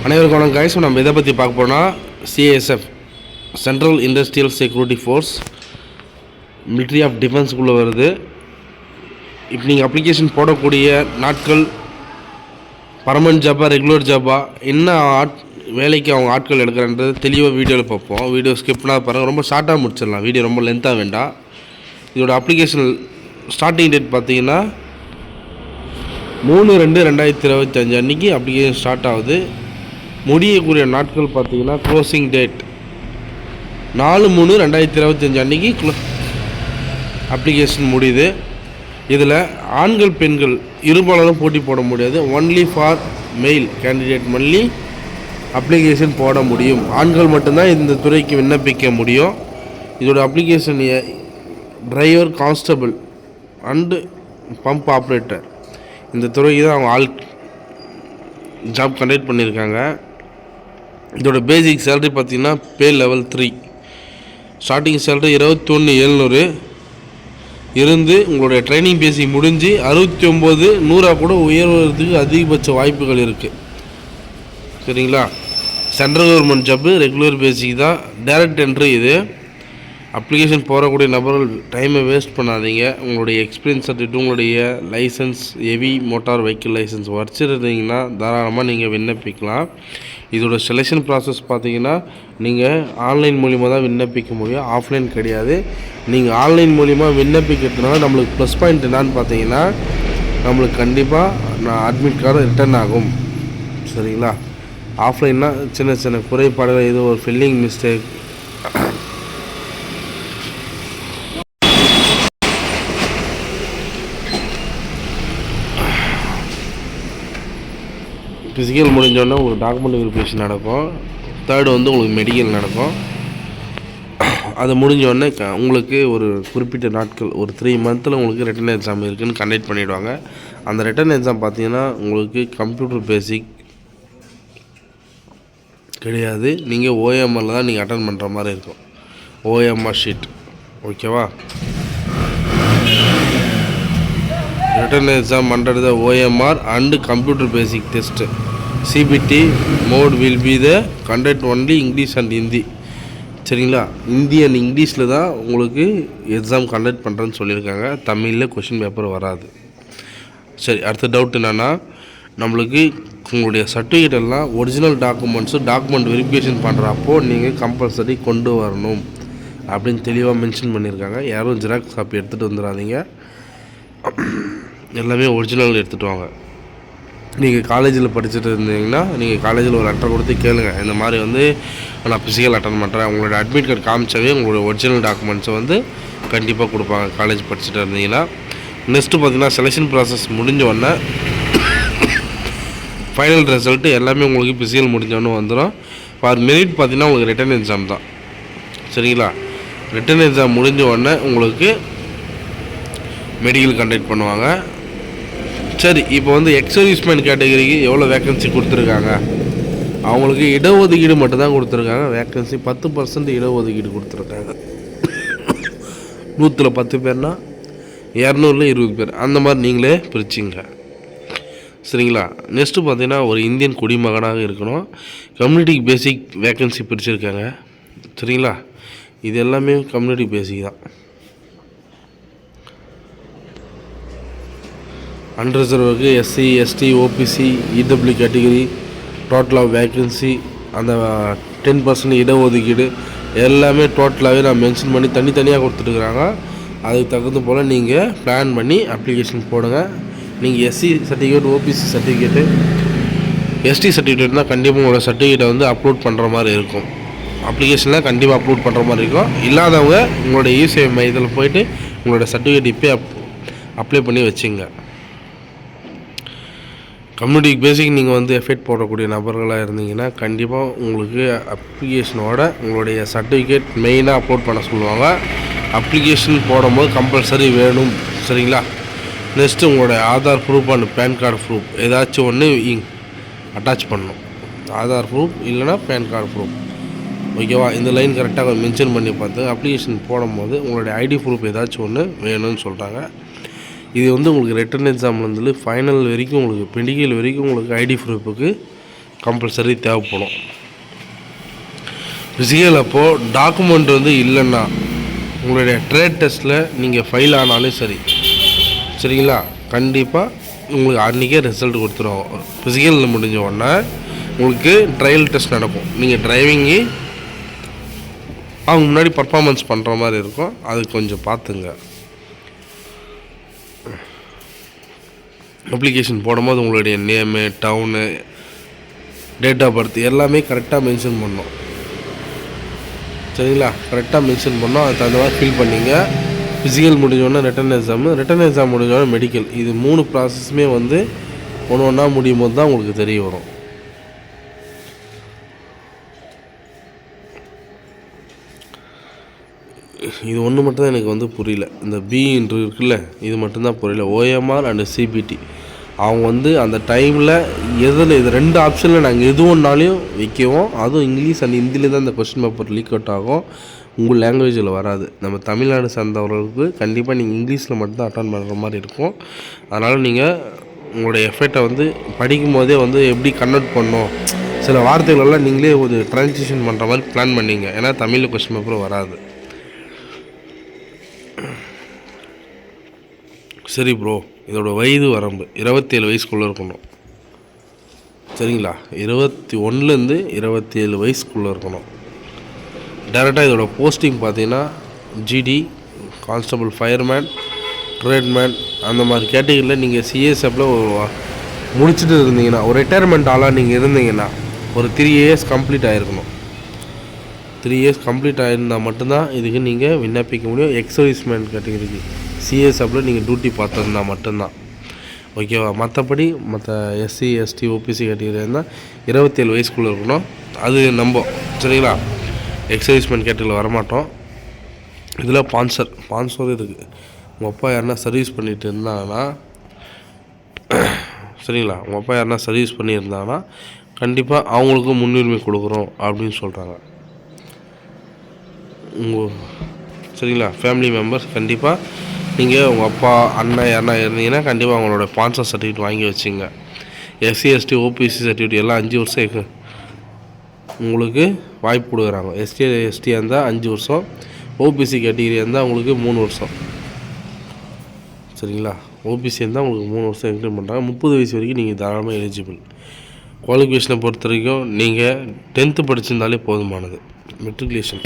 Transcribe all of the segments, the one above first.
அனைவருக்கும் வணக்கம் கைஸ். நம்ம இதை பற்றி பார்க்க போனால் CSF central industrial security force military of டிஃபென்ஸுக்குள்ளே வருது. இப்போ நீங்கள் அப்ளிகேஷன் போடக்கூடிய நாட்கள் பர்மனன்ட் ஜாபா ரெகுலர் ஜாபா என்ன வேலைக்கு அவங்க ஆட்கள் எடுக்கிறான்றது தெளிவாக வீடியோவில் பார்ப்போம். வீடியோ ஸ்கிப்னா பாருங்கள், ரொம்ப ஷார்ட்டாக முடிச்சிடலாம், வீடியோ ரொம்ப லென்த்தாக வேண்டாம். இதோட அப்ளிகேஷன் ஸ்டார்டிங் டேட் பார்த்தீங்கன்னா 3/2/2025 அன்றைக்கி அப்ளிகேஷன் ஸ்டார்ட் ஆகுது. முடியக்கூடிய நாட்கள் பார்த்தீங்கன்னா க்ளோசிங் டேட் 4/3/2025 அன்றைக்கி அப்ளிகேஷன் முடியுது. இதில் ஆண்கள் பெண்கள் இருபாலரும் போட்டி போட முடியாது. Only for mail candidate only application போட முடியும். ஆண்கள் மட்டும்தான் இந்த துறைக்கு விண்ணப்பிக்க முடியும். இதோட application driver, constable and pump operator இந்த துறைக்கு தான் அவங்க ஆள் ஜாப் கண்டக்ட் பண்ணியிருக்காங்க. இதோட பேசிக் சேலரி பார்த்திங்கன்னா பே லெவல் 3 ஸ்டார்டிங் சேலரி 21,700 இருந்து உங்களுடைய ட்ரைனிங் பேசிக் முடிஞ்சு 69,100 கூட உயர்வதற்கு அதிகபட்ச வாய்ப்புகள் இருக்குது. சரிங்களா? சென்ட்ரல் கவர்மெண்ட் ஜாப்பு, ரெகுலர் பேசிக் தான், டைரக்ட் என்ட்ரி. இது அப்ளிகேஷன் போடக்கூடிய நபர்கள் டைமை வேஸ்ட் பண்ணாதீங்க. உங்களுடைய எக்ஸ்பீரியன்ஸ் சர்டிஃபிகேட், உங்களுடைய licence, heavy motor vehicle licence வச்சுருந்தீங்கன்னா தாராளமாக நீங்கள் விண்ணப்பிக்கலாம். இதோட செலெக்ஷன் ப்ராசஸ் பார்த்தீங்கன்னா நீங்கள் ஆன்லைன் மூலிமா தான் விண்ணப்பிக்க முடியும், ஆஃப்லைன் கிடையாது. நீங்கள் ஆன்லைன் மூலிமா விண்ணப்பிக்கிறதுனால நம்மளுக்கு ப்ளஸ் பாயிண்ட் என்னான்னு பார்த்தீங்கன்னா நம்மளுக்கு கண்டிப்பாக அட்மிட் கார்டு ரிட்டர்ன் ஆகும். சரிங்களா? ஆஃப்லைன்னா சின்ன சின்ன குறைபாடுகள், ஏதோ ஒரு ஃபில்லிங் மிஸ்டேக், ஃபிசிக்கல் முடிஞ்சோடனே உங்களுக்கு டாக்குமெண்ட் வெரிஃபிகேஷன் நடக்கும். தேர்டு உங்களுக்கு மெடிக்கல் நடக்கும். அது முடிஞ்சோடனே உங்களுக்கு ஒரு குறிப்பிட்ட நாட்கள், ஒரு 3 மந்தில் உங்களுக்கு ரிட்டன் எக்ஸாம் இருக்குதுன்னு கண்டக்ட் பண்ணிவிடுவாங்க. அந்த ரிட்டன் எக்ஸாம் பார்த்தீங்கன்னா உங்களுக்கு கம்ப்யூட்டர் பேசிக் கிடையாது. நீங்கள் ஓஎம்ஆரில் தான் நீங்கள் அட்டன் பண்ணுற மாதிரி இருக்கும். ஓஎம்ஆர் ஷீட், ஓகேவா? Written exam under the OMR and computer basic test CBT mode will be the conduct only English and Hindi. சரிங்களா? ஹிந்தி அண்ட் இங்கிலீஷில் தான் உங்களுக்கு எக்ஸாம் கண்டக்ட் பண்ணுறேன்னு சொல்லியிருக்காங்க. தமிழில் கொஷின் பேப்பர் வராது. சரி, அடுத்த டவுட் என்னென்னா, நம்மளுக்கு உங்களுடைய சர்டிஃபிகேட் எல்லாம் ஒரிஜினல் டாக்குமெண்ட் வெரிஃபிகேஷன் பண்ணுறப்போ நீங்கள் கம்பல்சரி கொண்டு வரணும் அப்படின்னு தெளிவாக மென்ஷன் பண்ணியிருக்காங்க. யாரும் ஜெராக்ஸ் காப்பி எடுத்துகிட்டு வந்துடாதீங்க, எல்லாமே ஒரிஜினல் எடுத்துகிட்டு வாங்க. நீங்கள் காலேஜில் படிச்சுட்டு இருந்தீங்கன்னா நீங்கள் காலேஜில் ஒரு லெட்டர் கொடுத்து கேளுங்க, இந்த மாதிரி நான் ஃபிசிக்கல் அட்டன் பண்ணுறேன், உங்களோட அட்மிட் கார்டு காமிச்சாவே உங்களோட ஒரிஜினல் டாக்குமெண்ட்ஸை கண்டிப்பாக கொடுப்பாங்க காலேஜ் படிச்சுட்டு இருந்தீங்கன்னா. நெக்ஸ்ட்டு பார்த்திங்கன்னா செலெக்ஷன் ப்ராசஸ் முடிஞ்சோடனே ஃபைனல் ரிசல்ட்டு எல்லாமே உங்களுக்கு ஃபிசிக்கல் முடிஞ்சோடனே வந்துடும். ஃபார் மெரிட் பார்த்திங்கன்னா உங்களுக்கு ரிட்டன் எக்ஸாம் தான். சரிங்களா? ரிட்டன் எக்ஸாம் முடிஞ்ச உடனே உங்களுக்கு மெடிக்கல் கண்டக்ட் பண்ணுவாங்க. சரி, இப்போ எக்ஸர்வீஸ்மேன் கேட்டகரிக்கு எவ்வளோ வேக்கன்சி கொடுத்துருக்காங்க? அவங்களுக்கு இடஒதுக்கீடு மட்டும்தான் கொடுத்துருக்காங்க. வேக்கன்சி 10% இடஒதுக்கீடு கொடுத்துருக்காங்க. 100ல் 10 பேர்னா 200ல் 20 பேர், அந்த மாதிரி நீங்களே பிரிச்சிங்க. சரிங்களா? நெக்ஸ்ட்டு பார்த்தீங்கன்னா ஒரு இந்தியன் குடிமகனாக இருக்கணும். கம்யூனிட்டி பேசிக் வேக்கன்சி பிரிச்சுருக்காங்க. சரிங்களா? இது எல்லாமே கம்யூனிட்டி பேசிக் தான். அன்ரிசர்வ்க்கு SC, ST, OBC, EW category total of vacancy, அந்த 10% இடஒதுக்கீடு எல்லாமே டோட்டலாகவே நான் மென்ஷன் பண்ணி தனித்தனியாக கொடுத்துட்டுருக்குறாங்க. அதுக்கு தகுந்த போல் நீங்கள் பிளான் பண்ணி அப்ளிகேஷன் போடுங்க. நீங்கள் SC certificate, OBC certificate, ST சர்டிஃபிகேட்னால் கண்டிப்பாக உங்களோட சர்டிஃபிகேட்டை அப்லோட் பண்ணுற மாதிரி இருக்கும். அப்ளிகேஷனில் கண்டிப்பாக அப்லோட் பண்ணுற மாதிரி இருக்கும். இல்லாதவங்க உங்களோட இசேவை மையத்தில் போய்ட்டு உங்களோட சர்டிஃபிகேட் இப்போ அப்ளை பண்ணி வச்சுங்க. கம்யூனிட்டி பேசிக் நீங்கள் எஃபெக்ட் போடக்கூடிய நபர்களாக இருந்தீங்கன்னா கண்டிப்பாக உங்களுக்கு அப்ளிகேஷனோட உங்களுடைய சர்டிஃபிகேட் மெயினாக அப்லோட் பண்ண சொல்லுவாங்க. அப்ளிகேஷன் போடும்போது கம்பல்சரி வேணும். சரிங்களா? நெக்ஸ்ட்டு உங்களுடைய Aadhaar proof and PAN card proof ஏதாச்சும் ஒன்று அட்டாச் பண்ணணும். ஆதார் ப்ரூஃப் இல்லைனா பேன் கார்டு ப்ரூஃப், ஓகேவா? இந்த லைன் கரெக்டாக மென்ஷன் பண்ணி பார்த்து அப்ளிகேஷன் போடும்போது உங்களுடைய ஐடி ப்ரூஃப் ஏதாச்சும் ஒன்று வேணும்னு சொல்கிறாங்க. இது உங்களுக்கு ரிட்டன் எக்ஸாம்லேருந்து ஃபைனல் வரைக்கும் உங்களுக்கு மெடிக்கல் வரைக்கும் உங்களுக்கு ஐடி ப்ரூஃபுக்கு கம்பல்சரி தேவைப்படும். ஃபிசிக்கல் அப்போது டாக்குமெண்ட் வந்து இல்லைன்னா உங்களுடைய ட்ரேட் டெஸ்ட்டில் நீங்கள் ஃபெயில் ஆனாலும் சரி, சரிங்களா, கண்டிப்பாக உங்களுக்கு அன்றைக்கே ரிசல்ட் கொடுத்துருவோம். ஃபிசிக்கல் முடிஞ்ச உடனே உங்களுக்கு ட்ரையல் டெஸ்ட் நடக்கும். நீங்கள் டிரைவிங்கு அவங்க முன்னாடி பர்ஃபார்மன்ஸ் பண்ணுற மாதிரி இருக்கும். அது கொஞ்சம் பார்த்துங்க. அப்ளிகேஷன் போடும்போது உங்களுடைய name, town, date of birth எல்லாமே கரெக்டாக மென்ஷன் பண்ணணும். சரிங்களா, கரெக்டாக மென்ஷன் பண்ணோம். அது தகுந்த மாதிரி ஃபில் பண்ணிங்க. ஃபிசிக்கல் முடிஞ்சோடனே ரிட்டன் எக்ஸாம் முடிஞ்சோடனே மெடிக்கல். இது 3 ப்ராசஸுமே வந்து ஒன்று ஒன்றா முடியும் போது தான் உங்களுக்கு தெரிய வரும். இது ஒன்று மட்டும்தான் எனக்கு வந்து புரியல. இந்த பின்று இருக்குல்ல, இது மட்டும்தான் புரியல. ஓஎம்ஆர் அண்டு சிபிடி அவங்க வந்து அந்த டைமில் எதில் இது 2 ஆப்ஷனில் நாங்கள் எது ஒன்றாலையும் வைக்கவும், அதுவும் இங்கிலீஷ் அண்ட் ஹிந்தியில் தான் இந்த கொஸ்டின் பேப்பர் லீக் அவுட் ஆகும். உங்கள் லாங்குவேஜில் வராது. நம்ம தமிழ்நாடு சார்ந்தவர்களுக்கு கண்டிப்பாக நீங்கள் இங்கிலீஷில் மட்டும்தான் அட்டன் பண்ணுற மாதிரி இருக்கும். அதனால் நீங்கள் உங்களுடைய எஃபெக்டை வந்து படிக்கும் போதே வந்து எப்படி கன்வெர்ட் பண்ணணும், சில வார்த்தைகளெல்லாம் நீங்களே ஒரு ட்ரான்ஸ்லேஷன் பண்ணுற மாதிரி பிளான் பண்ணிங்க. ஏன்னா தமிழில் கொஸ்டின் பேப்பர் வராது. சரி ப்ரோ, இதோட வயது வரம்பு 27 வயசுக்குள்ளே இருக்கணும். சரிங்களா, 21லேருந்து 27 வயசுக்குள்ளே இருக்கணும். டேரெக்டாக இதோட போஸ்டிங் பார்த்தீங்கன்னா ஜிடி, கான்ஸ்டபிள், ஃபயர்மேன், ட்ரேட்மேன் அந்த மாதிரி கேட்டகரியில் நீங்கள் சிஎஸ்எஃப்பில் முடிச்சுட்டு இருந்தீங்கன்னா, ஒரு ரிட்டையர்மெண்ட் ஆளாக நீங்கள் இருந்தீங்கன்னா ஒரு 3 இயர்ஸ் கம்ப்ளீட் ஆகிருக்கணும். 3 இயர்ஸ் கம்ப்ளீட் ஆகிருந்தால் மட்டும்தான் இதுக்கு நீங்கள் விண்ணப்பிக்க முடியும். எக்ஸர்வீஸ்மேன் கேட்டகரிக்கு சிஎஸ்எஃப்பில் நீங்கள் டியூட்டி பார்த்துருந்தா மட்டும்தான், ஓகேவா. மற்றபடி மற்ற எஸ்சி, எஸ்டி, ஓபிசி கேட்டகரி இருந்தால் 27 வயசுக்குள்ளே இருக்கணும். அது நம்ம சரிங்களா. எக்ஸர்வீஸ்மேன் கேட்டகரியில் வரமாட்டோம். இதில் ஸ்பான்சர் இருக்குது. உங்கள் அப்பா யாருன்னா சர்வீஸ் பண்ணிட்டு இருந்தாங்கன்னா, சரிங்களா, உங்கள் அப்பா யாருன்னா சர்வீஸ் பண்ணியிருந்தாங்கன்னா கண்டிப்பாக அவங்களுக்கு முன்னுரிமை கொடுக்குறோம் அப்படின்னு சொல்கிறாங்க. சரிங்களா, ஃபேமிலி மெம்பர்ஸ் கண்டிப்பாக நீங்கள் உங்கள் அப்பா, அண்ணன் யாருன்னா இருந்தீங்கன்னா கண்டிப்பாக அவங்களோட ஸ்பான்சர் சர்டிஃபிகேட் வாங்கி வச்சுங்க. எஸ்சி, எஸ்டி, ஓபிசி சர்டிஃபிகேட் எல்லாம் 5 வருஷம் உங்களுக்கு வாய்ப்பு கொடுக்குறாங்க. எஸ்டியாக இருந்தால் 5 வருஷம், ஓபிசி கேட்டகிரியாக இருந்தால் உங்களுக்கு 3 வருஷம். சரிங்களா, ஓபிசி இருந்தால் உங்களுக்கு 3 வருஷம் எக்ஸ்டெண்ட் பண்ணுறாங்க. 30 வயசு வரைக்கும் நீங்கள் தாராளமாக எலிஜிபிள். குவாலிஃபிகேஷனை பொறுத்த வரைக்கும் நீங்கள் 10th படிச்சிருந்தாலே போதுமானது. மெட்ரிகுலேஷன்,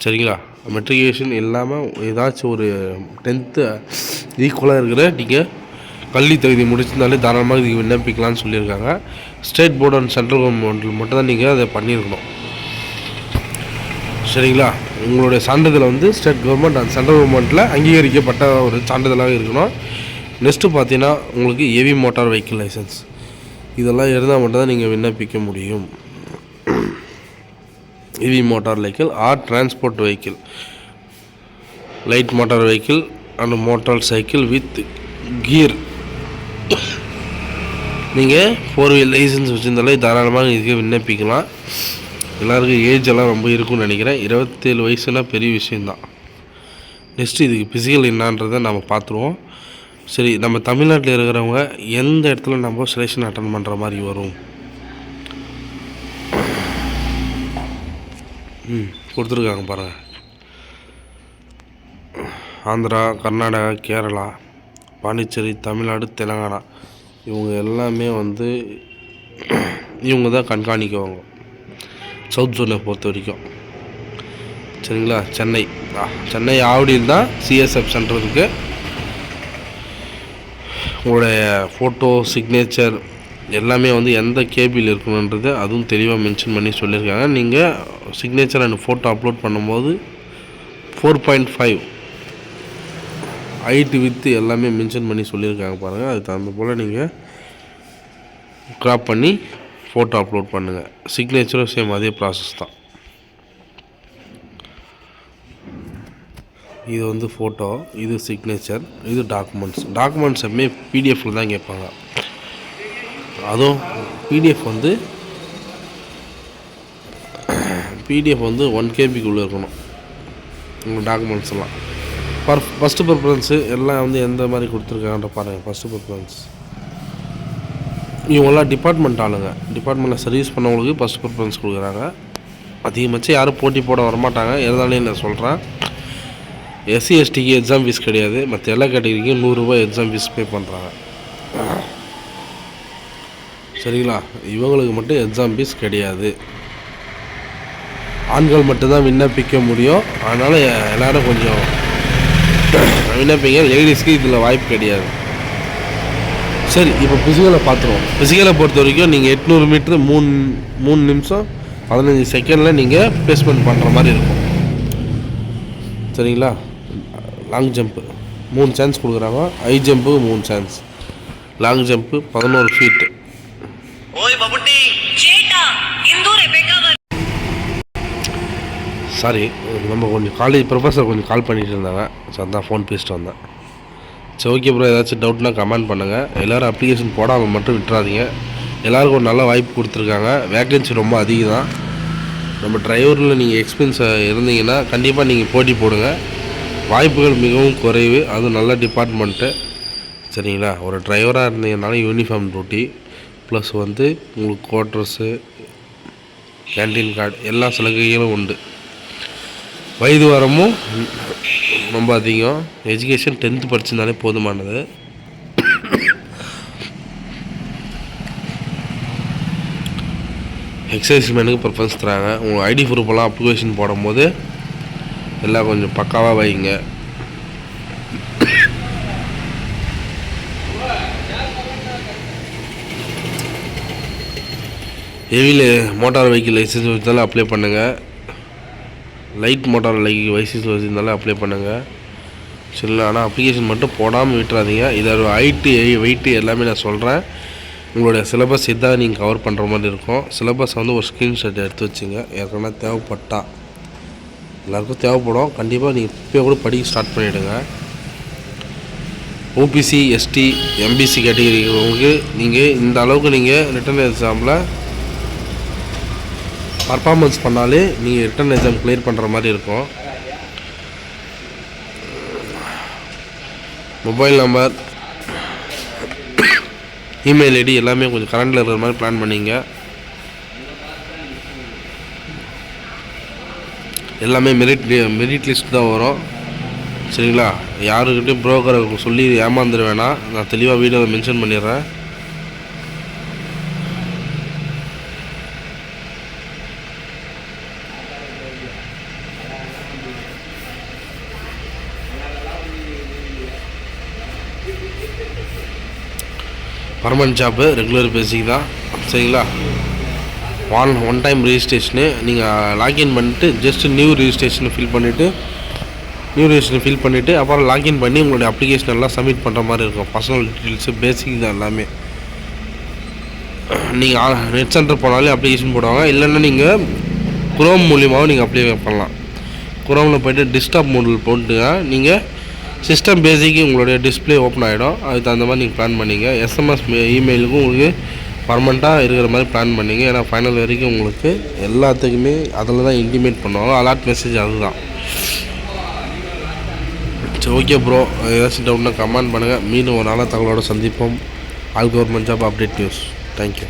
சரிங்களா, மெட்ரிகுலேஷன் இல்லாமல் ஏதாச்சும் ஒரு 10th ஈக்குவலாக இருக்கிற நீங்கள் கல்வி தகுதி முடிச்சிருந்தாலே தாராளமாக இதுக்கு விண்ணப்பிக்கலாம்னு சொல்லியிருக்காங்க. ஸ்டேட் போர்டு அண்ட் சென்ட்ரல் கவர்மெண்ட்டில் மட்டும் தான் நீங்கள் அதை பண்ணியிருக்கணும். சரிங்களா, உங்களுடைய சான்றிதழ் வந்து ஸ்டேட் கவர்மெண்ட் அண்ட் சென்ட்ரல் கவர்மெண்ட்டில் அங்கீகரிக்கப்பட்ட ஒரு சான்றிதழாக இருக்கணும். நெக்ஸ்ட்டு பார்த்தீங்கன்னா உங்களுக்கு ஹெவி மோட்டார் வெஹிக்கிள் லைசன்ஸ் இதெல்லாம் இருந்தால் மட்டும்தான் நீங்கள் விண்ணப்பிக்க முடியும். Heavy motor vehicle or transport vehicle, light motor vehicle and motorcycle with gear. நீங்கள் 4 வீல் லைசன்ஸ் வச்சுருந்தாலே தாராளமாக இதுக்கு விண்ணப்பிக்கலாம். எல்லாருக்கும் ஏஜ் எல்லாம் ரொம்ப இருக்கும்னு நினைக்கிறேன். 27 வயசுனா பெரிய விஷயந்தான். நெக்ஸ்ட்டு இதுக்கு ஃபிசிக்கல் என்னான்றதை நம்ம பார்த்துருவோம். சரி, நம்ம தமிழ்நாட்டில் இருக்கிறவங்க எந்த இடத்துல நம்ம செலெக்ஷன் அட்டன் பண்ணுற மாதிரி வரும் கொடுத்துருக்காங்க பாருங்கள். ஆந்திரா, கர்நாடகா, கேரளா, பாண்டிச்சேரி, தமிழ்நாடு, தெலுங்கானா இவங்க எல்லாமே வந்து இவங்க தான் கண்காணிக்குவாங்க சவுத் ஜோனை பொறுத்த வரைக்கும். சரிங்களா, சென்னை ஆவடியில் தான் சிஎஸ்எஃப் சென்டர் இருக்குது. உங்களுடைய ஃபோட்டோ, சிக்னேச்சர் எல்லாமே வந்து எந்த கேபியில் இருக்கணுன்றது அதுவும் தெளிவாக மென்ஷன் பண்ணி சொல்லியிருக்காங்க. நீங்கள் சிக்னேச்சர் அண்ட் ஃபோட்டோ அப்லோட் பண்ணும்போது 4.5 ஹைட்டு வித்து எல்லாமே மென்ஷன் பண்ணி சொல்லியிருக்காங்க பாருங்கள். அதுக்கு தகுந்த போல் நீங்கள் க்ராப் பண்ணி ஃபோட்டோ அப்லோட் பண்ணுங்கள். சிக்னேச்சரும் சேம் அதே ப்ராசஸ் தான். இது வந்து ஃபோட்டோ, இது சிக்னேச்சர், இது டாக்குமெண்ட்ஸ் எப்பவுமே பிடிஎஃப்பில் தான் கேட்பாங்க. அதுவும் பிடிஎஃப் வந்து 1 KBக்குள்ளே இருக்கணும் உங்கள் டாக்குமெண்ட்ஸ் எல்லாம். ஃபஸ்ட்டு ப்ரிஃபரன்ஸு எல்லாம் வந்து எந்த மாதிரி கொடுத்துருக்காங்கன்ற பாருங்கள். ஃபஸ்ட்டு ப்ரிஃபரன்ஸ் இவங்களாம் டிபார்ட்மெண்ட் ஆளுங்க. டிபார்ட்மெண்ட்டில் சர்வீஸ் பண்ணவங்களுக்கு ஃபஸ்ட் ப்ரிஃபரன்ஸ் கொடுக்குறாங்க. அதிகபட்சம் யாரும் போட்டி போட வரமாட்டாங்க. இருந்தாலும் நான் சொல்கிறேன், எஸ்சி எஸ்டிக்கு எக்ஸாம் ஃபீஸ் கிடையாது. மற்ற எல்லா கேட்டகரிக்கும் ₹100 எக்ஸாம் ஃபீஸ் பே பண்ணுறாங்க. சரிங்களா? இவங்களுக்கு மட்டும் எக்ஸாம் ஃபீஸ் கிடையாது. ஆண்கள் மட்டும்தான் விண்ணப்பிக்க முடியும். அதனால் எல்லோரும் கொஞ்சம் விண்ணப்பிங்க. லேடிஸ்க்கு இதில் வாய்ப்பு கிடையாது. சரி, இப்போ ஃபிசிக்கலை பார்த்துருவோம். ஃபிசிக்கலை பொறுத்த வரைக்கும் நீங்கள் 800 மீட்ரு 3 நிமிஷம் 15 செகண்டில் நீங்கள் ப்ளேஸ்மெண்ட் பண்ணுற மாதிரி இருக்கும். சரிங்களா? லாங் ஜம்ப்பு 3 சான்ஸ் கொடுக்குறாங்க. High jump 3 chance. Long jump 11 feet. Sorry, நம்ம கொஞ்சம் காலேஜ் ப்ரொஃபஸர் கொஞ்சம் கால் பண்ணிகிட்டு இருந்தாங்க. ஸோ அதான் ஃபோன் பேசிட்டு வந்தேன். சரி, ஓகே ப்ரோ. ஏதாச்சும் டவுட்னா கமெண்ட் பண்ணுங்கள். எல்லோரும் அப்ளிகேஷன் போடாமல் மட்டும் விட்டுறாதீங்க. எல்லாருக்கும் ஒரு நல்ல வாய்ப்பு கொடுத்துருக்காங்க. வேக்கன்சி ரொம்ப அதிகம் தான். நம்ம டிரைவரில் நீங்கள் எக்ஸ்பீரியன்ஸ் இருந்தீங்கன்னா கண்டிப்பாக நீங்கள் போட்டி போடுங்க. வாய்ப்புகள் மிகவும் குறைவு. அதுவும் நல்ல டிபார்ட்மெண்ட்டு. சரிங்களா? ஒரு டிரைவராக இருந்தீங்கனால யூனிஃபார்ம் டியூட்டி ப்ளஸ் உங்களுக்கு குவார்ட்டர்ஸு, கேன்டீன் கார்டு எல்லா சலுகைகளும் உண்டு. வயது வரமும் ரொம்ப அதிகம். எஜுகேஷன் 10th படிச்சிருந்தாலே போதுமானது. எக்ஸைஸ் மேனுக்கு ப்ரிஃபரன்ஸ் தராங்க. உங்கள் ஐடி ப்ரூஃபெல்லாம் அப்ளிகேஷன் போடும்போது எல்லாம் கொஞ்சம் பக்காவாக வைங்க. ஹெவியில் மோட்டார் வெஹிக்கிள் லைசன்ஸ் வச்சுருந்தாலும் அப்ளை பண்ணுங்கள். லைட் மோட்டார் லைசன்ஸ் வச்சுருந்தாலும் அப்ளை பண்ணுங்கள். சரிங்களா? ஆனால் அப்ளிகேஷன் மட்டும் போடாமல் விட்டுறாதீங்க. இதோட ஹைட்டு வெயிட்டு எல்லாமே நான் சொல்கிறேன். உங்களுடைய சிலபஸ் இதாக நீங்கள் கவர் பண்ணுற மாதிரி இருக்கும். சிலபஸ் ஒரு ஸ்க்ரீன்ஷாட் எடுத்து வச்சுங்க. ஏற்கனவே தேவைப்பட்டா எல்லாருக்கும் தேவைப்படும். கண்டிப்பாக நீங்கள் இப்போ கூட படிக்க ஸ்டார்ட் பண்ணிவிடுங்க. ஓபிசி, எஸ்டி, எம்பிசி கேட்டகரிகளுக்கு நீங்கள் இந்த அளவுக்கு நீங்கள் ரிட்டன் எக்ஸாமில் பர்ஃபார்மன்ஸ் பண்ணாலே நீங்கள் ரிட்டன் எக்ஸாம் கிளியர் பண்ணுற மாதிரி இருக்கும். மொபைல் நம்பர், இமெயில் ஐடி எல்லாமே கொஞ்சம் கரண்டில் இருக்கிற மாதிரி பிளான் பண்ணிங்க. எல்லாமே மெரிட் லிஸ்ட் தான் வரும். சரிங்களா? யாருக்கிட்டையும் ப்ரோக்கரை சொல்லி ஏமாந்துட வேணாம். நான் தெளிவாக வீடியோவில் மென்ஷன் பண்ணிடுறேன். பர்மனெண்ட் ஜாப்பு, ரெகுலர் பேசிக் தான். சரிங்களா? One time registration. நீங்கள் லாக்இன் பண்ணிட்டு ஜஸ்ட் நியூ ரெஜிஸ்ட்ரேஷனை ஃபில் பண்ணிவிட்டு அப்புறம் லாக்இன் பண்ணி உங்களுடைய அப்ளிகேஷன் எல்லாம் சப்மிட் பண்ணுற மாதிரி இருக்கும். பர்சனல் டீட்டெயில்ஸு பேசிக் தான் எல்லாமே. நீங்கள் நெட் சென்டர் போனாலே அப்ளிகேஷன் போடுவாங்க. இல்லைன்னா நீங்கள் குரோம் மூலியமாகவும் நீங்கள் அப்ளை பண்ணலாம். குரோமில் போய்ட்டு டிஸ்க்டாப் மோடில் போட்டுங்க. நீங்கள் சிஸ்டம் பேசிக்கு உங்களுடைய டிஸ்பிளே ஓப்பன் ஆகிடும். அதுக்கு தகுந்த மாதிரி நீங்கள் பிளான் பண்ணிங்க. எஸ்எம்எஸ் இமெயிலுக்கும் உங்களுக்கு பர்மனெண்ட்டாக இருக்கிற மாதிரி பிளான் பண்ணிங்க. ஏன்னா ஃபைனல் வரைக்கும் உங்களுக்கு எல்லாத்துக்குமே அதில் தான் இன்டிமேட் பண்ணுவாங்க. அலர்ட் மெசேஜ் அதுதான். சரி, ஓகே ப்ரோ. ஏதாச்சும் டவுட்னா கமெண்ட் பண்ணுங்கள். மீண்டும் ஒரு நல்ல தகவலோடு சந்திப்போம். All government job update news. Thank you.